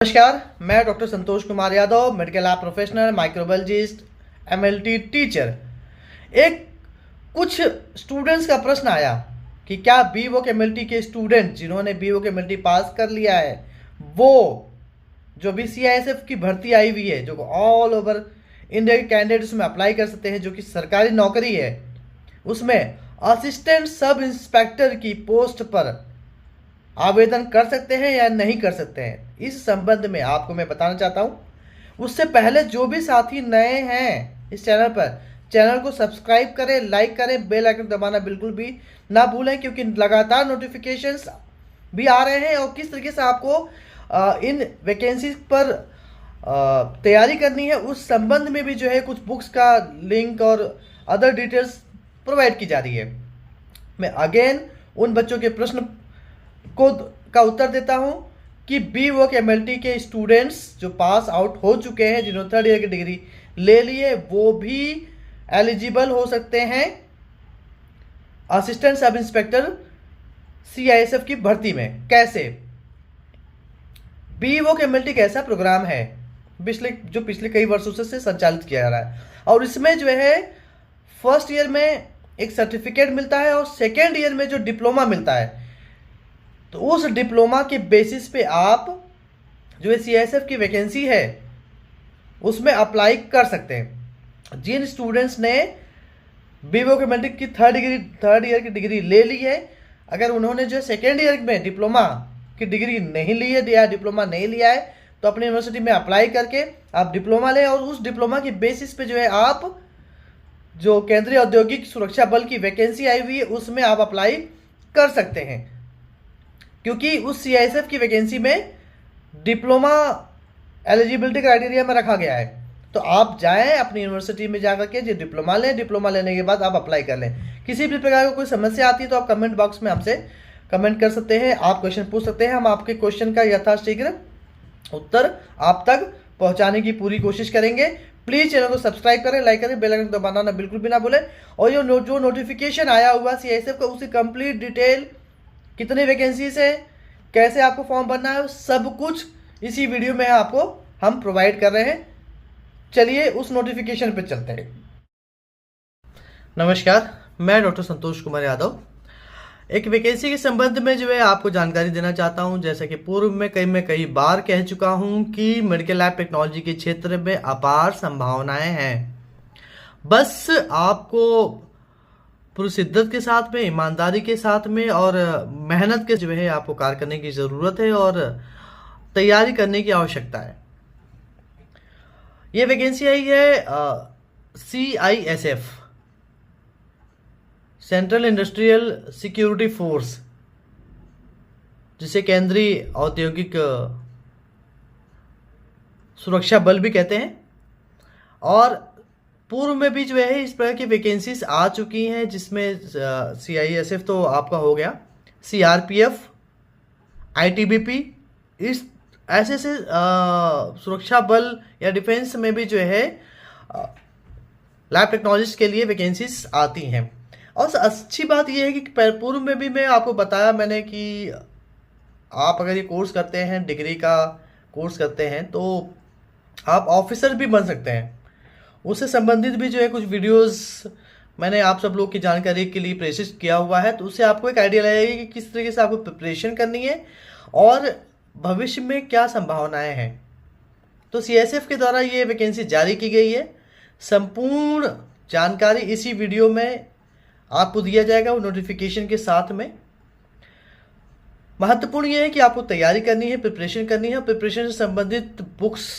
नमस्कार, मैं doctor Santosh Kumar Yadav, medical lab professional, microbiologist, MLT teacher. एक कुछ स्टूडेंट्स का प्रश्न आया कि क्या बीवोक एमएलटी के स्टूडेंट जिन्होंने बीवोक एमएलटी पास कर लिया है, वो जो भी सीआईएसएफ की भर्ती आई हुई है, जो ऑल ओवर इंडिया के कैंडिडेट उसमें अप्लाई कर सकते हैं, जो कि सरकारी नौकरी है, उसमें असिस्टेंट सब इंस्पेक्टर की पोस्ट पर आवेदन कर सकते हैं या नहीं कर सकते हैं, इस संबंध में आपको मैं बताना चाहता हूं। उससे पहले जो भी साथी नए हैं इस चैनल पर, चैनल को सब्सक्राइब करें, लाइक करें, बेल आइकन दबाना बिल्कुल भी ना भूलें, क्योंकि लगातार नोटिफिकेशंस भी आ रहे हैं। और किस तरीके से आपको इन वैकेंसीज पर तैयारी करनी है, उस संबंध में भी जो है कुछ बुक्स का लिंक और अदर डिटेल्स प्रोवाइड की जा रही है। मैं अगेन उन बच्चों के प्रश्न का उत्तर देता हूं कि बीवोक एमएलटी के स्टूडेंट्स जो पास आउट हो चुके हैं, जिन्होंने 3rd ईयर की डिग्री ले ली है, वो भी एलिजिबल हो सकते हैं असिस्टेंट सब इंस्पेक्टर सीआईएसएफ की भर्ती में। कैसे? बीवोक एमएलटी एक ऐसा प्रोग्राम है पिछले कई वर्षों से संचालित किया जा रहा है, और इसमें जो है 1st ईयर में एक सर्टिफिकेट मिलता है और 2nd ईयर में जो डिप्लोमा मिलता है, तो उस डिप्लोमा के बेसिस पे आप जो सीआईएसएफ की वैकेंसी है उसमें अप्लाई कर सकते हैं। जिन स्टूडेंट्स ने बीवोक एमएलटी की 3rd ईयर की डिग्री ले ली है, अगर उन्होंने जो 2nd ईयर में डिप्लोमा की डिग्री नहीं ली है या डिप्लोमा नहीं लिया है, तो अपनी यूनिवर्सिटी में अप्लाई करके आप डिप्लोमा लें, और उस डिप्लोमा के बेसिस पे जो है आप जो केंद्रीय औद्योगिक सुरक्षा बल की वैकेंसी आई हुई है उसमें आप अप्लाई कर सकते हैं, क्योंकि उस सीआईएसएफ की वैकेंसी में डिप्लोमा एलिजिबिलिटी क्राइटेरिया में रखा गया है। तो आप जाएं अपनी यूनिवर्सिटी में जाकर के जो डिप्लोमा लें, डिप्लोमा लेने के बाद आप अप्लाई कर लें। किसी भी प्रकार की कोई समस्या आती है तो आप कमेंट बॉक्स में हमसे कमेंट कर सकते हैं, आप क्वेश्चन पूछ सकते हैं। हम आपके क्वेश्चन का यथाशीघ्र उत्तर आप तक पहुंचाने की पूरी कोशिश करेंगे। प्लीज़ चैनल को सब्सक्राइब करें, लाइक करें, बेल आइकन दबाना बिल्कुल भी ना भूलें। और जो नोटिफिकेशन आया हुआ सीआईएसएफ का, उसकी कंप्लीट डिटेल, कितनी वैकेंसीज है, कैसे आपको फॉर्म भरना है, सब कुछ इसी वीडियो में आपको हम प्रोवाइड कर रहे हैं। चलिए उस नोटिफिकेशन पे चलते हैं। नमस्कार, मैं डॉक्टर संतोष कुमार यादव एक वैकेंसी के संबंध में जो है आपको जानकारी देना चाहता हूं। जैसे कि पूर्व में कई बार कह चुका हूं कि मेडिकल लैब टेक्नोलॉजी के क्षेत्र में अपार संभावनाएं हैं। बस आपको पूरी शिद्दत के साथ में, ईमानदारी के साथ में और मेहनत के जो है आपको कार्य करने की ज़रूरत है और तैयारी करने की आवश्यकता है। ये वैकेंसी आई है CISF, central industrial security force, जिसे केंद्रीय औद्योगिक सुरक्षा बल भी कहते हैं। और पूर्व में भी जो है इस प्रकार की वैकेंसीज आ चुकी हैं, जिसमें सीआईएसएफ तो आपका हो गया, सीआरपीएफ, आईटीबीपी, इस ऐसे सुरक्षा बल या डिफेंस में भी जो है लैब टेक्नोलॉजिस्ट के लिए वैकेंसीज आती हैं। और अच्छी बात यह है कि पूर्व में भी मैं आपको बताया मैंने कि आप अगर ये कोर्स करते हैं, डिग्री का कोर्स करते हैं, तो आप ऑफिसर भी बन सकते हैं। उससे संबंधित भी जो है कुछ वीडियोस मैंने आप सब लोग की जानकारी के लिए प्रेषित किया हुआ है, तो उससे आपको एक आइडिया लगेगा कि किस तरीके से आपको प्रिपरेशन करनी है और भविष्य में क्या संभावनाएं हैं। तो सीआईएसएफ के द्वारा ये वैकेंसी जारी की गई है। संपूर्ण जानकारी इसी वीडियो में आपको दिया जाएगा, वो नोटिफिकेशन के साथ में। महत्वपूर्ण ये है कि आपको तैयारी करनी है, प्रिपरेशन करनी है। प्रिपरेशन से संबंधित बुक्स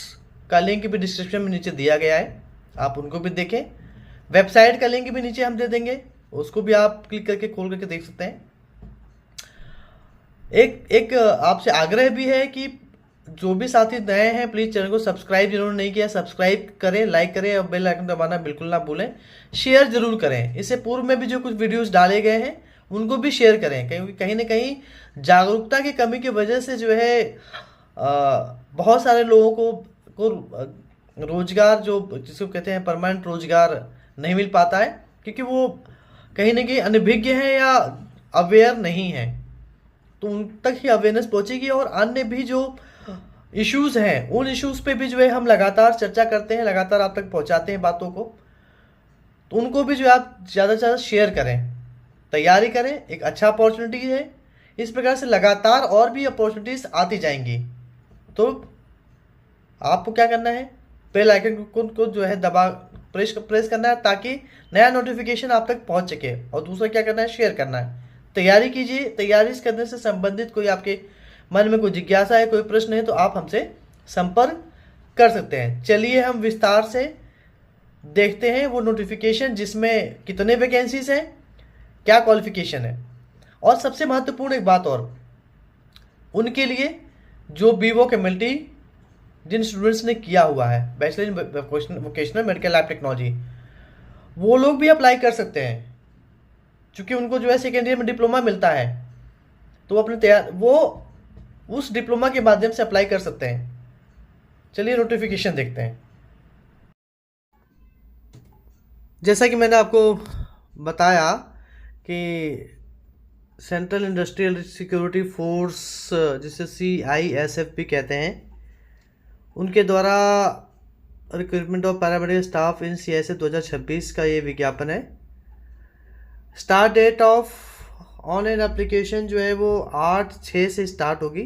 का लिंक भी डिस्क्रिप्शन में नीचे दिया गया है, आप उनको भी देखें। वेबसाइट का लिंक भी नीचे हम दे देंगे, उसको भी आप क्लिक करके खोल करके देख सकते हैं। एक आपसे आग्रह भी है कि जो भी साथी नए हैं, प्लीज़ चैनल को सब्सक्राइब जिन्होंने नहीं किया सब्सक्राइब करें, लाइक करें और बेल आइकन दबाना बिल्कुल ना भूलें। शेयर जरूर करें। इससे पूर्व में भी जो कुछ वीडियोस डाले गए हैं उनको भी शेयर करें, क्योंकि कहीं ना कहीं जागरूकता की कमी की वजह से जो है बहुत सारे लोगों को रोजगार, जो जिसको कहते हैं परमानेंट रोजगार, नहीं मिल पाता है, क्योंकि वो कहीं ना कहीं अनभिज्ञ हैं या अवेयर नहीं हैं। तो उन तक ही अवेयरनेस पहुंचेगी और अन्य भी जो इश्यूज हैं, उन इश्यूज पे भी जो है हम लगातार चर्चा करते हैं, लगातार आप तक पहुंचाते हैं बातों को। तो उनको भी जो है आप ज़्यादा से ज़्यादा शेयर करें, तैयारी करें, एक अच्छा अपॉर्चुनिटी है। इस प्रकार से लगातार और भी अपॉर्चुनिटीज़ आती जाएंगी। तो आपको क्या करना है, बेल आइकन को जो है दबा प्रेस करना है ताकि नया नोटिफिकेशन आप तक पहुंच सके। और दूसरा क्या करना है, शेयर करना है। तैयारी कीजिए, तैयारी करने से संबंधित कोई आपके मन में कोई जिज्ञासा है, कोई प्रश्न है, तो आप हमसे संपर्क कर सकते हैं। चलिए हम विस्तार से देखते हैं वो नोटिफिकेशन जिसमें कितने वैकेंसीज हैं, क्या क्वालिफिकेशन है, और सबसे महत्वपूर्ण एक बात और, उनके लिए जो बीवो कैमिल्टी जिन स्टूडेंट्स ने किया हुआ है bachelor in vocational medical lab technology, वो लोग भी अप्लाई कर सकते हैं। क्योंकि उनको जो है सेकेंड ईयर में डिप्लोमा मिलता है, तो अपने वो उस डिप्लोमा के माध्यम से अप्लाई कर सकते हैं। चलिए नोटिफिकेशन देखते हैं। जैसा कि मैंने आपको बताया कि सेंट्रल इंडस्ट्रियल सिक्योरिटी फोर्स, जिसे CISF भी कहते हैं, उनके द्वारा recruitment of paramedical staff in CISF 2026 का ये विज्ञापन है। Start date of online application जो है वो 8/6 से स्टार्ट होगी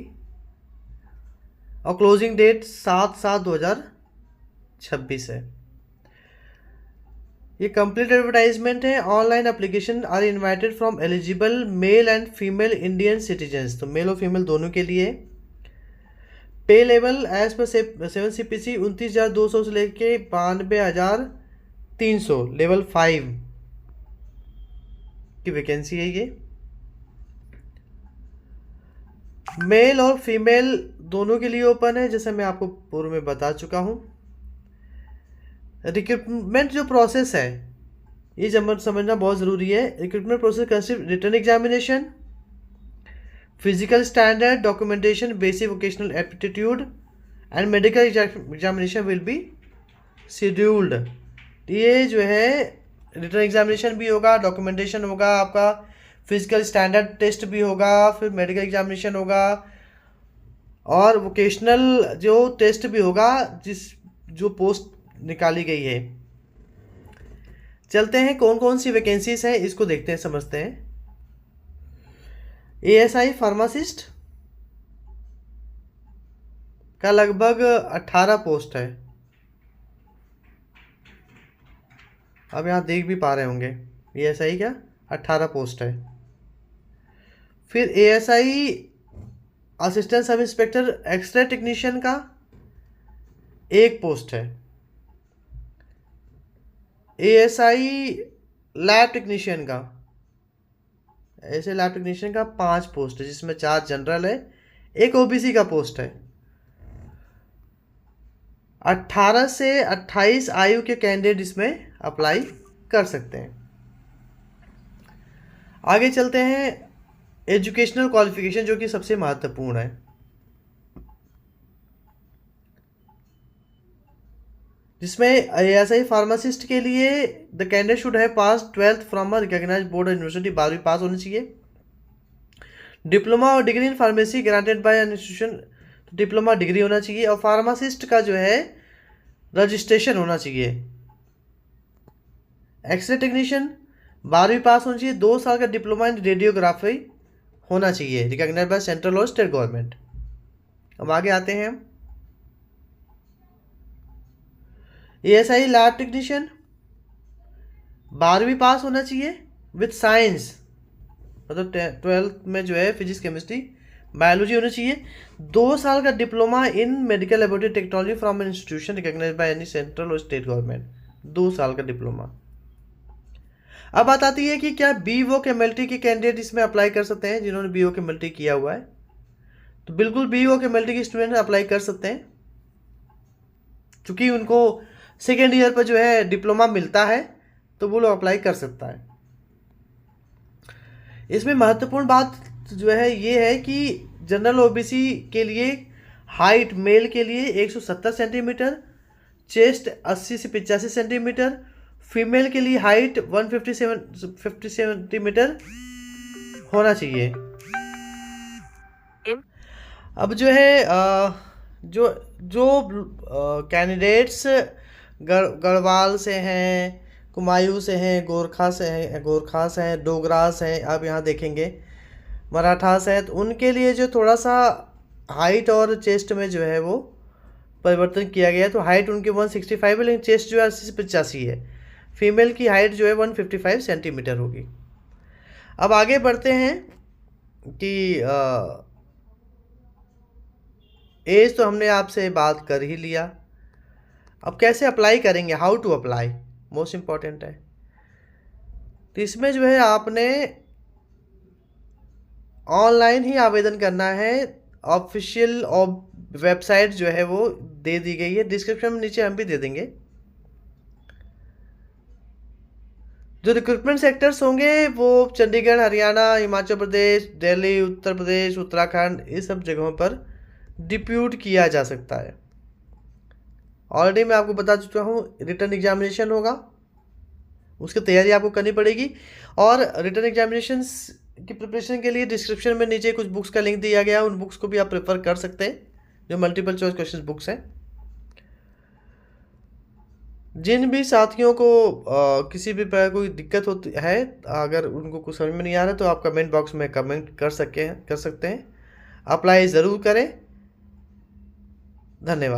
और क्लोजिंग डेट 7/7/2026 है। ये कंप्लीट एडवर्टाइजमेंट है। Online application are invited from eligible male and female Indian citizens, तो मेल और फीमेल दोनों के लिए। पे लेवल एज पर 7 CPC 29,200 से लेके 92,300 लेवल 5 की वैकेंसी है ये। मेल और फीमेल दोनों के लिए ओपन है, जैसे मैं आपको पूर्व में बता चुका हूँ। रिक्रूटमेंट जो प्रोसेस है ये समझना बहुत ज़रूरी है। Recruitment process consist written examination, physical standard, documentation, basic vocational aptitude and medical examination will be scheduled. ये जो है रिटन एग्जामिनेशन भी होगा, डॉक्यूमेंटेशन होगा, आपका फिजिकल स्टैंडर्ड टेस्ट भी होगा, फिर मेडिकल एग्जामिनेशन होगा और वोकेशनल जो टेस्ट भी होगा जो पोस्ट निकाली गई है। चलते हैं कौन कौन सी वैकेंसीज हैं इसको देखते हैं, समझते हैं। ASI फार्मासिस्ट का लगभग 18 पोस्ट है, अब यहाँ देख भी पा रहे होंगे। ASI का 18 पोस्ट है। फिर ASI assistant sub inspector X-ray technician का 1 पोस्ट है। ASI लैब टेक्नीशियन का, ऐसे लैब टेक्नीशियन का 5 पोस्ट है, जिसमें 4 जनरल है, 1 OBC का पोस्ट है। 18 से 28 आयु के कैंडिडेट इसमें अप्लाई कर सकते हैं। आगे चलते हैं एजुकेशनल क्वालिफिकेशन, जो कि सबसे महत्वपूर्ण है। जिसमें ASI फार्मासिस्ट के लिए the candidate should have pass 12th from a recognised board university, 12वीं पास होनी चाहिए। डिप्लोमा और degree in pharmacy granted by an institution, diploma degree होना चाहिए। और फार्मासिस्ट का जो है रजिस्ट्रेशन होना चाहिए। एक्सरे टेक्नीशियन 12वीं पास होनी चाहिए। 2 साल का डिप्लोमा इन रेडियोग्राफी होना चाहिए, रिकॉग्नाइज्ड बाय सेंट्रल और स्टेट गवर्नमेंट। अब आगे आते हैं हम। ASI लैब टेक्नीशियन 12वीं पास होना चाहिए विथ साइंस, मतलब 12th में जो है फिजिक्स केमिस्ट्री बायोलॉजी होना चाहिए। 2 साल का diploma in medical laboratory technology from an institution recognised by any central और स्टेट गवर्नमेंट, 2 साल का डिप्लोमा। अब बात आती है कि क्या BVOC MLT के कैंडिडेट इसमें अप्लाई कर सकते हैं, जिन्होंने BVOC MLT किया हुआ है। तो बिल्कुल BVOC MLT के स्टूडेंट अप्लाई कर सकते हैं, क्योंकि उनको सेकेंड ईयर पर जो है डिप्लोमा मिलता है, तो वो लोग अप्लाई कर सकता है। इसमें महत्वपूर्ण बात जो है ये है कि जनरल OBC के लिए हाइट मेल के लिए 170 सेंटीमीटर, चेस्ट 80 से 85 सेंटीमीटर, फीमेल के लिए हाइट 150 सेंटीमीटर होना चाहिए। अब जो है जो जो कैंडिडेट्स गढ़वाल से हैं, कुमायूं से हैं, गोरखा से हैं, डोगरा से हैं, आप यहाँ देखेंगे मराठा से हैं, तो उनके लिए जो थोड़ा सा हाइट और चेस्ट में जो है वो परिवर्तन किया गया है। तो हाइट उनकी 165 है, लेकिन चेस्ट जो है 80 से 85 है। फीमेल की हाइट जो है 155 सेंटीमीटर होगी। अब आगे बढ़ते हैं कि एज तो हमने आपसे बात कर ही लिया। अब कैसे अप्लाई करेंगे, how to apply, most important है। तो इसमें जो है आपने ऑनलाइन ही आवेदन करना है। ऑफिशियल वेबसाइट जो है वो दे दी गई है, डिस्क्रिप्शन में नीचे हम भी दे देंगे। जो रिक्रूटमेंट सेक्टर्स होंगे वो चंडीगढ़, हरियाणा, हिमाचल प्रदेश, दिल्ली, उत्तर प्रदेश, उत्तराखंड, इस सब जगहों पर डिप्यूट किया जा सकता है। ऑलरेडी मैं आपको बता चुका हूँ, रिटन एग्जामिनेशन होगा, उसकी तैयारी आपको करनी पड़ेगी। और रिटन एग्जामिनेशन की प्रिपरेशन के लिए डिस्क्रिप्शन में नीचे कुछ बुक्स का लिंक दिया गया है, उन बुक्स को भी आप प्रेफर कर सकते हैं, जो मल्टीपल चॉइस क्वेश्चन बुक्स हैं। जिन भी साथियों को किसी भी प्रकार कोई दिक्कत होती है, अगर उनको कुछ समझ में नहीं आ रहा तो आप कमेंट बॉक्स में कमेंट कर सकते हैं। अप्लाई ज़रूर करें। धन्यवाद।